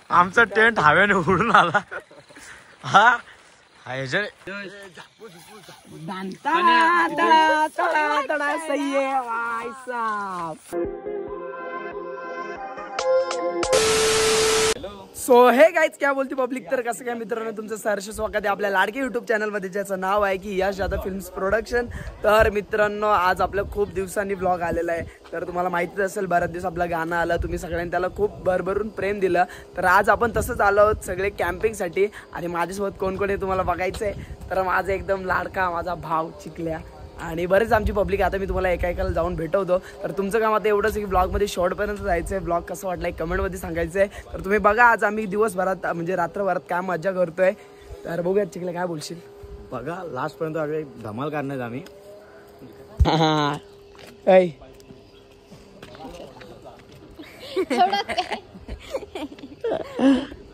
आमचा टेंट हवेने उडून आला. हा सो हे गाईज क्या बोलती पब्लिक. तर कसं काय मित्रांनो, तुमचं सहर्ष स्वागत आहे आपल्या लाडके युट्यूब चॅनलमध्ये, ज्याचं नाव आहे की यश जाधव फिल्म्स प्रोडक्शन. तर मित्रांनो, आज आपलं खूप दिवसांनी व्लॉग आलेला आहे. तर तुम्हाला माहितीच असेल, बऱ्याच दिवस आपलं गाणं आलं, तुम्ही सगळ्यांनी त्याला खूप भरभरून प्रेम दिलं. तर आज आपण तसंच आलो आहोत सगळे कॅम्पिंगसाठी. आणि माझ्यासोबत कोण कोण आहे तुम्हाला बघायचं आहे. तर माझा एकदम लाडका माझा भाव चिकल्या आणि बरेच आमची पब्लिक. आता मी तुम्हाला एका एकाला जाऊन भेटवतो. तर तुमचं काम आता एवढंच की ब्लॉगमध्ये शॉर्टपर्यंत जायचं आहे. ब्लॉग कसं वाटलं कमेंटमध्ये सांगायचं आहे. तर तुम्ही बघा, आज आम्ही दिवसभरात म्हणजे रात्रभरात काय मजा करतोय. तर बघूयात चिकल्या, काय बोलशील? बघा लास्टपर्यंत आम्ही धमाल करणार आम्ही.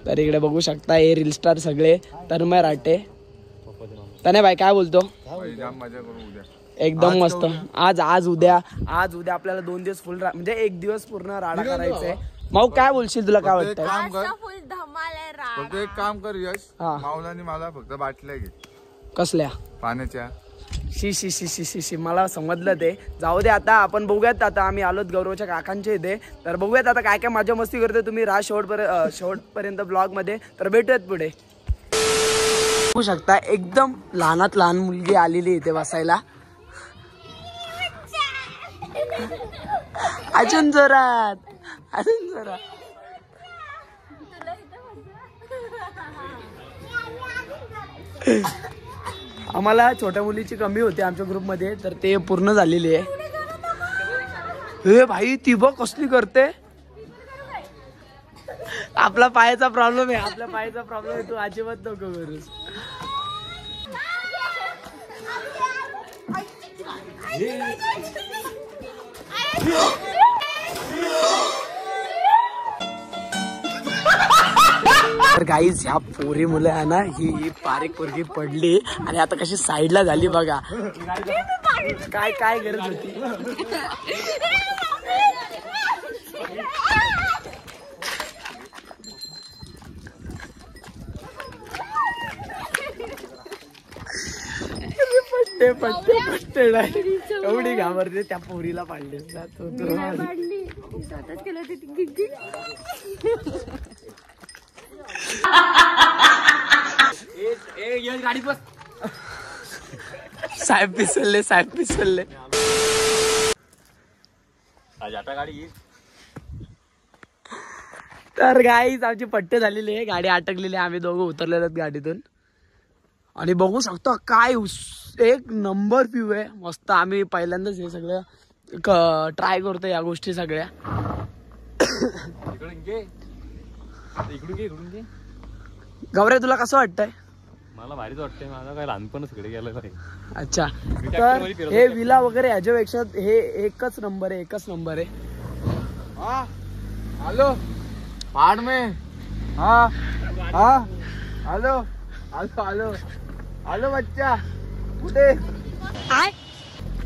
तर इकडे बघू शकता हे रील स्टार सगळे. तन्मय राटे, तने भाई काय बोलतो? एकदम मस्त. आज उद्या आपल्याला 2 दिवस फुल म्हणजे 1 दिवस पूर्ण राडा करायचंय. मग काय बोलशील, तुला काय वाटतं? फक्त एक काम कर यश, माऊलानी मला फक्त बाटल्या घे. कसल्या? पाण्याच्या. शी मला समजलं ते. जाऊ दे, आता आपण बघूयात. आता आम्ही आलोत गौरवच्या काकांच्या इथे. तर बघूयात आता काय काय मजा मस्ती करतोय. तुम्ही राहा शेवटपर्यंत ब्लॉग मध्ये. तर भेटूयात पुढे. बघू शकता एकदम लहानात लहान मुलगी आलेली इथे बसायला. अजून जोरात. आम्हाला छोट्या मुलीची कमी होती आमच्या ग्रुपमध्ये, तर ते पूर्ण झालेली आहे. हे भाई ती बघ कसली करते. आपला पायाचा प्रॉब्लेम आहे. तू अजिबात नको करूस. तर गाईज, ह्या पोरी मुलं आहे ना, ही पारीक पोरगी पडली आणि आता कशी साईडला झाली बघा. काय गरज होती. पट्टे एवढी घाबरते त्या पोरीला पाडले. गाडी बस. साहेब पिसलले. तर गाईज आमची पट्टे झालेली आहे, गाडी अटकलेली आहे. आम्ही दोघं उतरलेलो आहेत गाडीतून आणि बघू शकतो काय एक नंबर व्ह्यू आहे. मस्त. आम्ही पहिल्यांदाच हे सगळं ट्राय करतो या गोष्टी सगळ्या. गौरे, तुला कसं वाटतंय? मला भारीच वाटतंय. माझा काय लहानपणच इकडे गेलं. अच्छा, तर हे विला वगैरे ह्याच्यापेक्षा हे एकच नंबर आहे. हॅलो पहाड में. हॅलो बच्चा, कुठे?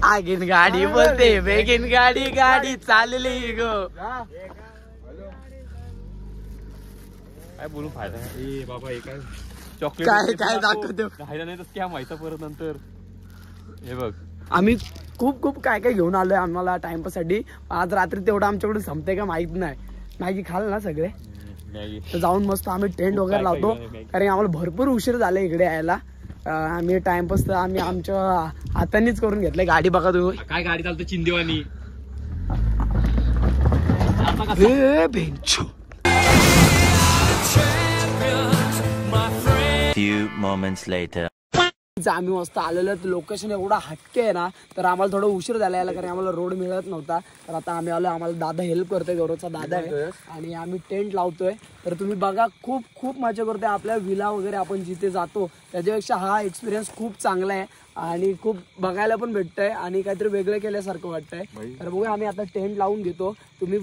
आगीन गाडी बोलते, बेगीन गाडी चालली गो. काय बोलू फायदा नाही बाबा. हे काय चॉकलेट काय दाखवतो खायला नाही तर क्या माहिती परत नंतर. हे बघ, आम्ही खूप काय घेऊन आलोय आम्हाला टाइमपास साठी. आज रात्री तेवढं आमच्याकडून संपते का माहित नाही. मॅगी खाल ना सगळे, तर जाऊन मस्त आम्ही टेंट वगैरे लावतो. कारण आम्हाला भरपूर उशीर झाला इकडे यायला. आम्ही टाइमपास तर आम्ही आमच्या हातानेच करून घेतलंय. गाडी बघा तुम्ही, काय गाडी चालतो चिंदेवानी. Few moments later. आम्ही मस्त आलेलो. लोकेशन एवढा हटके आहे ना, तर आम्हाला थोडा उशीर झाला यायला, कारण आम्हाला रोड मिळत नव्हता. तर आता आम्ही आलो. आम्हाला दादा हेल्प करतोय, गौरवचा दादा आहे, आणि आम्ही टेंट लावतोय. तर तुम्ही बघा, खूप मजा करतोय. आपल्या विला वगैरे आपण जिथे जातो त्याच्यापेक्षा हा एक्सपिरियन्स खूप चांगला आहे आणि खूप बघायला पण भेटतंय आणि काहीतरी वेगळं केल्यासारखं वाटतंय. तर बघूया, आम्ही आता टेंट लावून घेतो. तुम्ही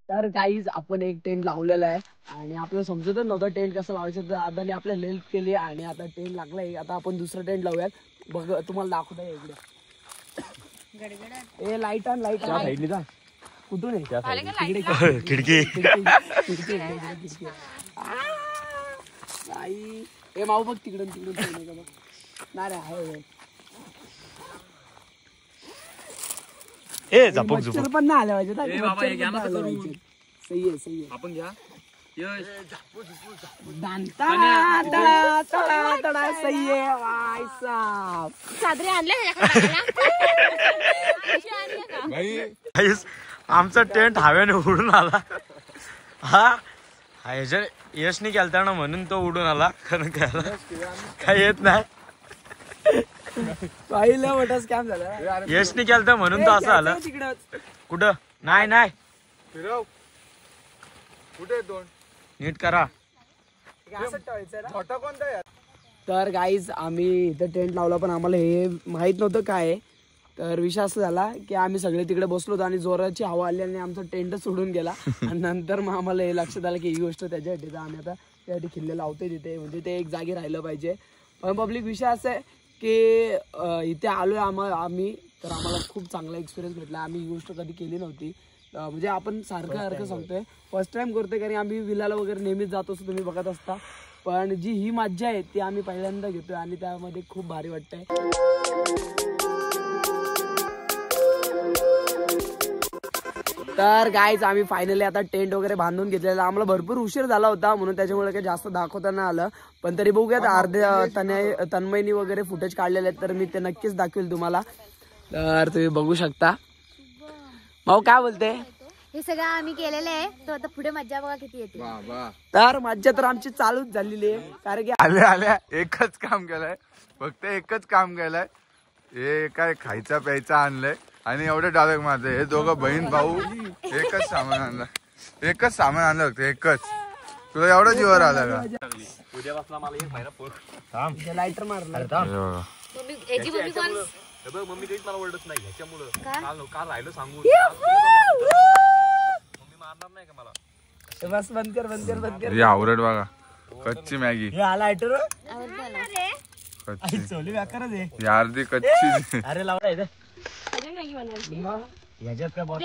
तर काहीच आपण एक टेंट लावलेला आहे आणि आपल्याला समजतच नव्हतं टेंट कसं लावायचं, तर आदाने आपल्याला हेल्प केली आणि आता टेंट लागलाय. आता आपण दुसरं टेंट लावूयात. बघ तुम्हाला दाखवता इकडे. ए लाईट आण, लाईट आण. कुठून आहे? खिडकी खिडकी. नाही ए माऊ बघ तिकडून नाही रे आहे. ए झापक झुपक मच्छर पण नाही आले पाहिजे. सही आहे. आपण घ्या यश सही आहे भाई साहब. चादरी आणल्या गाईस, आमचा टेंट हवेने उडून आला. हा ह्याच्या यशनी केलता ना म्हणून तो उडून आला, कारण काय येत नाही. पहिला मोठा स्कॅम झाला. यशनी केलता म्हणून तो असं आला. कुठं? नाही फिरव कुठे दोन नीट करा. छोटा कोणता यार? तर गाईज आम्ही इथं टेंट लावला पण आम्हाला हे माहित नव्हतं काय आहे. तर विषय असं झाला की आम्ही सगळे तिकडे बसलो होतो आणि जोराची हवा आली आणि आमचा टेंटच सोडून गेला. आणि नंतर मग आम्हाला हे लक्षात आलं की ही गोष्ट त्याच्यासाठी, तर आम्ही आता त्यासाठी खिल्ले लावतोय तिथे, म्हणजे ते एक जागी राहिलं पाहिजे. पण पब्लिक विषय असा आहे की इथे आलोय आम्ही तर आम्हाला खूप चांगला एक्सपिरियन्स भेटला. आम्ही ही गोष्ट कधी केली नव्हती. म्हणजे आपण सारखं सांगतोय, फर्स्ट टाइम करतोय, कारण आम्ही विलाला वगैरे नेहमीच जात असतो, तुम्ही बघत असता. पण जी ही मज्जा आहे ती आम्ही पहिल्यांदा घेतोय आणि त्यामध्ये खूप भारी वाटतंय. तर गाईज आम्ही फायनली आता टेंट वगैरे बांधून घेतलेला. आम्हाला भरपूर उशीर झाला होता म्हणून त्याच्यामुळे काही जास्त दाखवता नाही आलं, पण तरी बघूयात. अर्धे तन्मयनी वगैरे फुटेज काढलेले आहेत, तर मी ते नक्कीच दाखवेल तुम्हाला. तर तुम्ही बघू शकता. भाऊ काय बोलते? हे सगळं आम्ही केलेलं आहे, तर आता पुढे मज्जा बघा किती येते. तर मज्जा तर आमची चालूच झालेली आहे, कारण की आल्या एकच काम केलंय, फक्त एकच काम केलंय. हे काय खायचा प्यायचा आणलंय आणि एवढे डायरेक्ट माझे हे दोघं बहीण भाऊ एकच सामान आणलं फक्त एकच. तुला एवढा जीवर आला का? उद्यापासून मला एक महिना पोर लायटर मारला. मम्मी काहीच मला ओरडत नाही ह्याच्यामुळं. काल राहिलं सांगू मम्मी मारणार नाही का मला. बस बंद कर. हे आवरड बघा, कच्ची मॅगी लायटर कच्ची अर्धी कच्ची. अरे लावला ह्याच्यात काय बॉटल.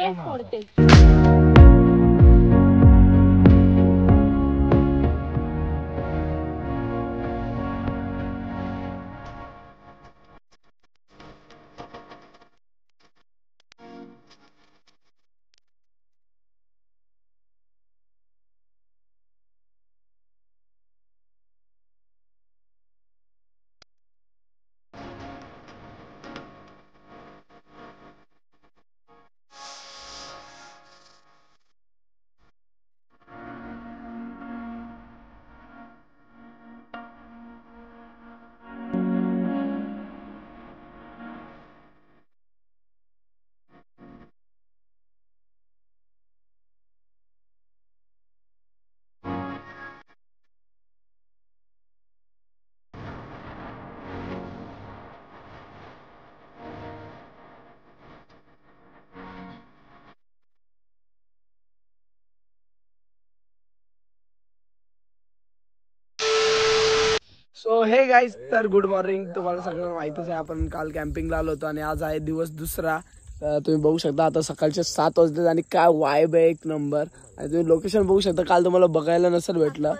सो हे गाईज, तर गुड मॉर्निंग. तुम्हाला सगळं माहितच आहे, आपण काल कॅम्पिंगला आलो होतो आणि आज आहे दिवस दुसरा. तर तुम्ही बघू शकता आता सकाळचे 7 वाजले आणि काय वाइब आहे एक नंबर. आणि तुम्ही लोकेशन बघू शकता, काल तुम्हाला बघायला नसेल भेटलं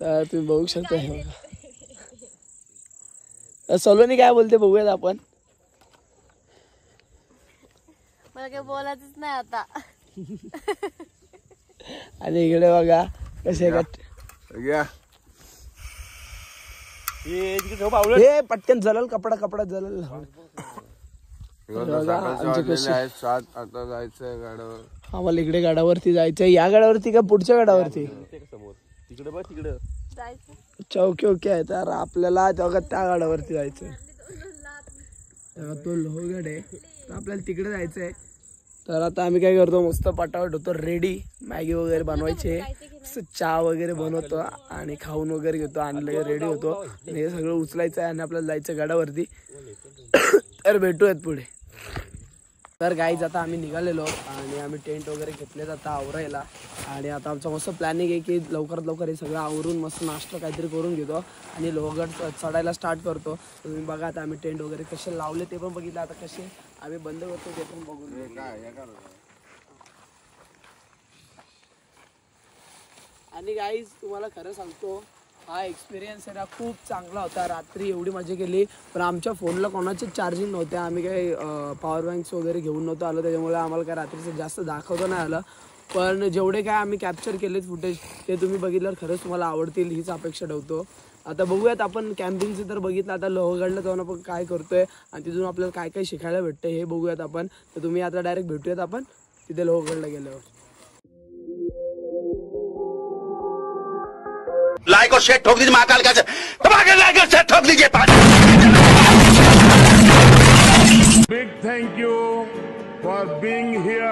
तर तुम्ही बघू शकता. हे सलोनी काय बोलते बघूयात आपण. मला काही बोलायचंच नाही आता. आणि इकडे बघा कसे हे पटकन जलल कपडा जलल. आता जायचंय गाड्यावर. आम्हाला इकडे गाडावरती जायचंय. या गाडावरती का पुढच्या गाडावरती? तिकडे बघ तिकडं. अच्छा ओके आहे. तर आपल्याला तेव्हा त्या गाडावरती जायचंय. तेव्हा तो लोहगड आहे, तर आपल्याला तिकडे जायचंय. तर आता आम्ही काय करतो, मस्त पटापट होतो रेडी. मॅगी वगैरे बनवायचे, चहा वगैरे बनवतो आणि खाऊन वगैरे घेतो आणि रेडी होतो. आणि हे सगळं उचलायचं आहे आणि आपल्याला जायचं गाडावरती. तर भेटूयात पुढे. तर गाईज आता आम्ही निघालेलो आणि आम्ही टेंट वगैरे घेतलेत आता आवरायला. आणि आता आमचं मस्त प्लॅनिंग आहे की लवकरात लवकर हे सगळं आवरून मस्त नाश्ता काहीतरी करून घेतो आणि लोहगड चढायला स्टार्ट करतो. तुम्ही बघा आता आम्ही टेंट वगैरे कसे लावले ते पण बघितलं, आता कसे आम्ही बंद करतो ते पण बघून. आणि गाईज तुम्हाला खरं सांगतो हा एक्सपिरियन्स आहे ना खूप चांगला होता. रात्री एवढी मजा केली, पण आमच्या फोनला कोणाचेच चार्जिंग नव्हते. आम्ही काही पॉवर बँक्स वगैरे घेऊन नव्हतो आलो, त्याच्यामुळे आम्हाला काय रात्रीचं जास्त दाखवता नाही आलं. पण जेवढे काय आम्ही कॅप्चर केलेत फुटेज ते तुम्ही बघितल्यावर खरंच तुम्हाला आवडतील हीच अपेक्षा ठेवतो. आता बघूयात आपण कॅम्पिंगचं तर बघितलं, आता लोहगडला जाऊन आपण काय करतोय आणि तिथून आपल्याला काय काय शिकायला भेटतं हे बघूयात आपण. तर तुम्ही आता डायरेक्ट भेटूयात आपण तिथे लोहगडला गेल्यावर. लाइक और शेयर ठोक दीजिए महाकाल का लाइक और शेयर ठोक दीजिए. Big thank you for being here.